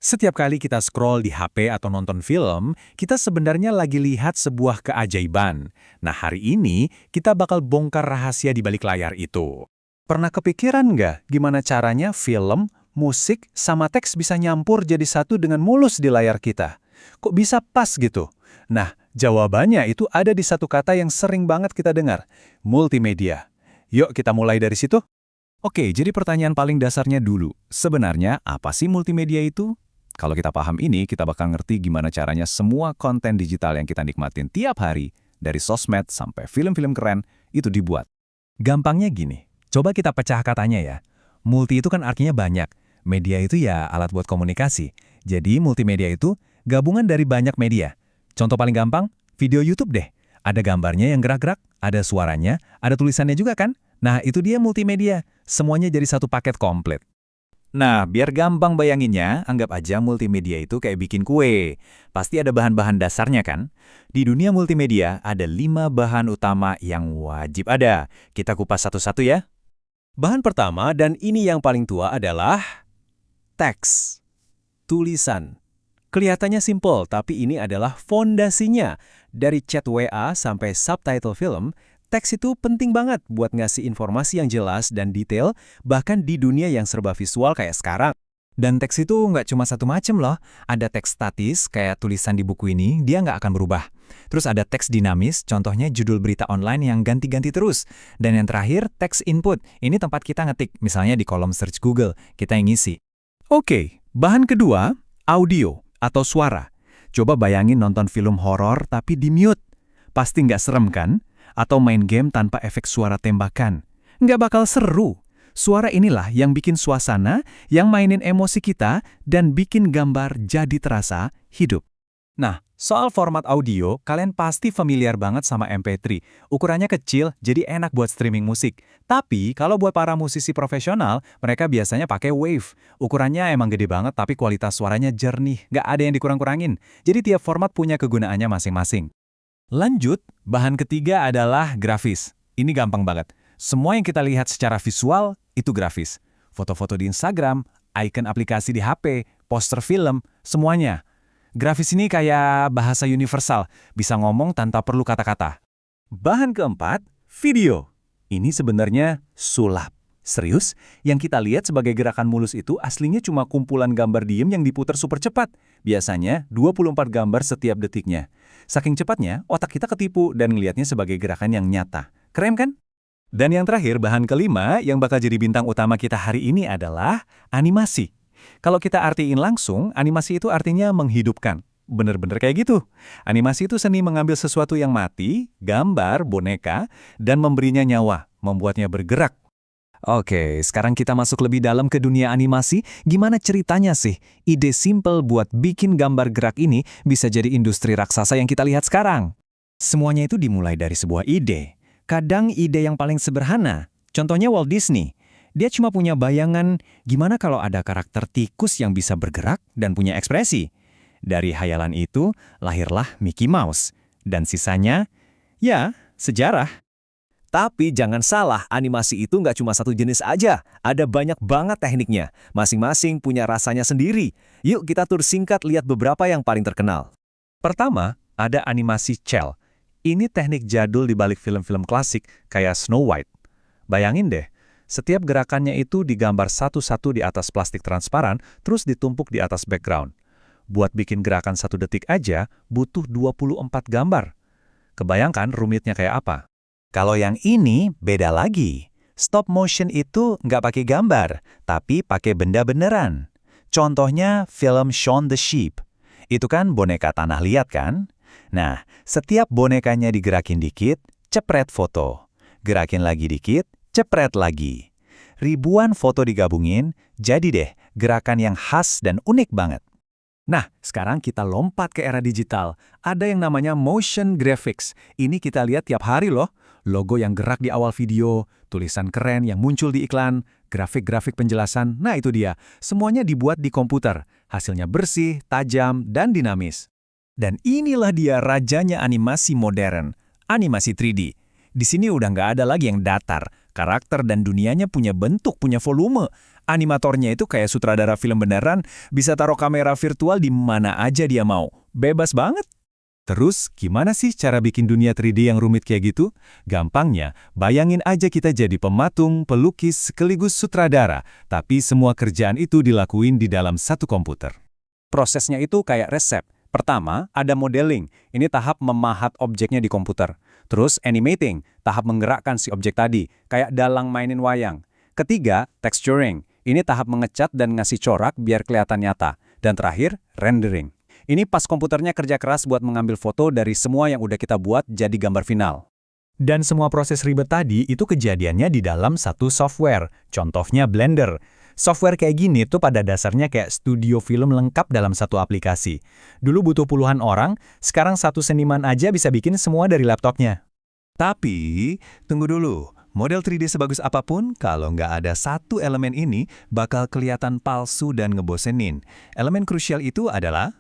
Setiap kali kita scroll di HP atau nonton film, kita sebenarnya lagi lihat sebuah keajaiban. Nah, hari ini kita bakal bongkar rahasia di balik layar itu. Pernah kepikiran nggak gimana caranya film, musik, sama teks bisa nyampur jadi satu dengan mulus di layar kita? Kok bisa pas gitu? Nah, jawabannya itu ada di satu kata yang sering banget kita dengar, multimedia. Yuk kita mulai dari situ. Oke, jadi pertanyaan paling dasarnya dulu. Sebenarnya apa sih multimedia itu? Kalau kita paham ini, kita bakal ngerti gimana caranya semua konten digital yang kita nikmatin tiap hari, dari sosmed sampai film-film keren, itu dibuat. Gampangnya gini, coba kita pecah katanya ya. Multi itu kan artinya banyak. Media itu ya alat buat komunikasi. Jadi multimedia itu gabungan dari banyak media. Contoh paling gampang, video YouTube deh. Ada gambarnya yang gerak-gerak, ada suaranya, ada tulisannya juga kan? Nah, itu dia multimedia. Semuanya jadi satu paket komplit. Nah, biar gampang bayanginnya, anggap aja multimedia itu kayak bikin kue. Pasti ada bahan-bahan dasarnya kan? Di dunia multimedia, ada 5 bahan utama yang wajib ada. Kita kupas satu-satu ya. Bahan pertama, dan ini yang paling tua adalah teks. Tulisan. Kelihatannya simpel, tapi ini adalah fondasinya. Dari chat WA sampai subtitle film, teks itu penting banget buat ngasih informasi yang jelas dan detail, bahkan di dunia yang serba visual kayak sekarang. Dan teks itu nggak cuma satu macam loh. Ada teks statis, kayak tulisan di buku ini, dia nggak akan berubah. Terus ada teks dinamis, contohnya judul berita online yang ganti-ganti terus. Dan yang terakhir, teks input. Ini tempat kita ngetik, misalnya di kolom search Google, kita yang ngisi. Oke, bahan kedua, audio atau suara. Coba bayangin nonton film horor tapi di-mute. Pasti nggak serem kan? Atau main game tanpa efek suara tembakan. Nggak bakal seru. Suara inilah yang bikin suasana, yang mainin emosi kita, dan bikin gambar jadi terasa hidup. Nah, soal format audio, kalian pasti familiar banget sama MP3. Ukurannya kecil, jadi enak buat streaming musik. Tapi, kalau buat para musisi profesional, mereka biasanya pakai wave. Ukurannya emang gede banget, tapi kualitas suaranya jernih, nggak ada yang dikurang-kurangin. Jadi tiap format punya kegunaannya masing-masing. Lanjut, bahan ketiga adalah grafis. Ini gampang banget. Semua yang kita lihat secara visual, itu grafis. Foto-foto di Instagram, icon aplikasi di HP, poster film, semuanya. Grafis ini kayak bahasa universal, bisa ngomong tanpa perlu kata-kata. Bahan keempat, video. Ini sebenarnya sulap. Serius, yang kita lihat sebagai gerakan mulus itu aslinya cuma kumpulan gambar diem yang diputar super cepat. Biasanya 24 gambar setiap detiknya. Saking cepatnya, otak kita ketipu dan ngelihatnya sebagai gerakan yang nyata. Keren kan? Dan yang terakhir, bahan kelima yang bakal jadi bintang utama kita hari ini adalah animasi. Kalau kita artiin langsung, animasi itu artinya menghidupkan. Bener-bener kayak gitu. Animasi itu seni mengambil sesuatu yang mati, gambar, boneka, dan memberinya nyawa, membuatnya bergerak. Oke, sekarang kita masuk lebih dalam ke dunia animasi. Gimana ceritanya sih? Ide simple buat bikin gambar gerak ini bisa jadi industri raksasa yang kita lihat sekarang. Semuanya itu dimulai dari sebuah ide. Kadang ide yang paling sederhana. Contohnya Walt Disney. Dia cuma punya bayangan gimana kalau ada karakter tikus yang bisa bergerak dan punya ekspresi. Dari hayalan itu lahirlah Mickey Mouse. Dan sisanya, ya, sejarah. Tapi jangan salah, animasi itu nggak cuma satu jenis aja. Ada banyak banget tekniknya. Masing-masing punya rasanya sendiri. Yuk kita tur singkat lihat beberapa yang paling terkenal. Pertama, ada animasi cel. Ini teknik jadul di balik film-film klasik kayak Snow White. Bayangin deh, setiap gerakannya itu digambar satu-satu di atas plastik transparan, terus ditumpuk di atas background. Buat bikin gerakan 1 detik aja, butuh 24 gambar. Kebayangkan rumitnya kayak apa? Kalau yang ini beda lagi. Stop motion itu nggak pakai gambar, tapi pakai benda beneran. Contohnya film Shaun the Sheep. Itu kan boneka tanah liat kan? Nah, setiap bonekanya digerakin dikit, cepret foto. Gerakin lagi dikit, cepret lagi. Ribuan foto digabungin, jadi deh gerakan yang khas dan unik banget. Nah, sekarang kita lompat ke era digital. Ada yang namanya motion graphics. Ini kita lihat tiap hari loh. Logo yang gerak di awal video, tulisan keren yang muncul di iklan, grafik-grafik penjelasan, nah itu dia. Semuanya dibuat di komputer. Hasilnya bersih, tajam, dan dinamis. Dan inilah dia rajanya animasi modern, animasi 3D. Di sini udah nggak ada lagi yang datar. Karakter dan dunianya punya bentuk, punya volume. Animatornya itu kayak sutradara film beneran, bisa taruh kamera virtual di mana aja dia mau. Bebas banget. Terus, gimana sih cara bikin dunia 3D yang rumit kayak gitu? Gampangnya, bayangin aja kita jadi pematung, pelukis, sekaligus sutradara, tapi semua kerjaan itu dilakuin di dalam satu komputer. Prosesnya itu kayak resep. Pertama, ada modeling. Ini tahap memahat objeknya di komputer. Terus animating, tahap menggerakkan si objek tadi, kayak dalang mainin wayang. Ketiga, texturing. Ini tahap mengecat dan ngasih corak biar kelihatan nyata. Dan terakhir, rendering. Ini pas komputernya kerja keras buat mengambil foto dari semua yang udah kita buat jadi gambar final. Dan semua proses ribet tadi itu kejadiannya di dalam satu software, contohnya Blender. Software kayak gini tuh pada dasarnya kayak studio film lengkap dalam satu aplikasi. Dulu butuh puluhan orang, sekarang satu seniman aja bisa bikin semua dari laptopnya. Tapi, tunggu dulu. Model 3D sebagus apapun, kalau nggak ada satu elemen ini, bakal kelihatan palsu dan ngebosenin. Elemen krusial itu adalah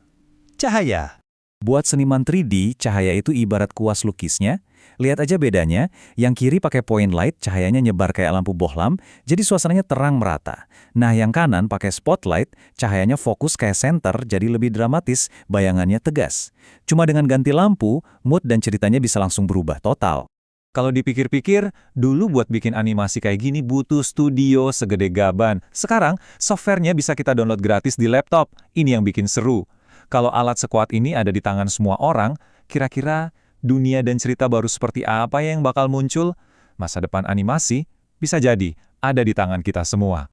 cahaya. Buat seniman 3D, cahaya itu ibarat kuas lukisnya. Lihat aja bedanya, yang kiri pakai point light, cahayanya nyebar kayak lampu bohlam, jadi suasananya terang merata. Nah, yang kanan pakai spotlight, cahayanya fokus kayak senter, jadi lebih dramatis, bayangannya tegas. Cuma dengan ganti lampu, mood dan ceritanya bisa langsung berubah total. Kalau dipikir-pikir, dulu buat bikin animasi kayak gini butuh studio segede gaban. Sekarang, softwarenya bisa kita download gratis di laptop. Ini yang bikin seru. Kalau alat sekuat ini ada di tangan semua orang, kira-kira dunia dan cerita baru seperti apa yang bakal muncul? Masa depan animasi bisa jadi ada di tangan kita semua.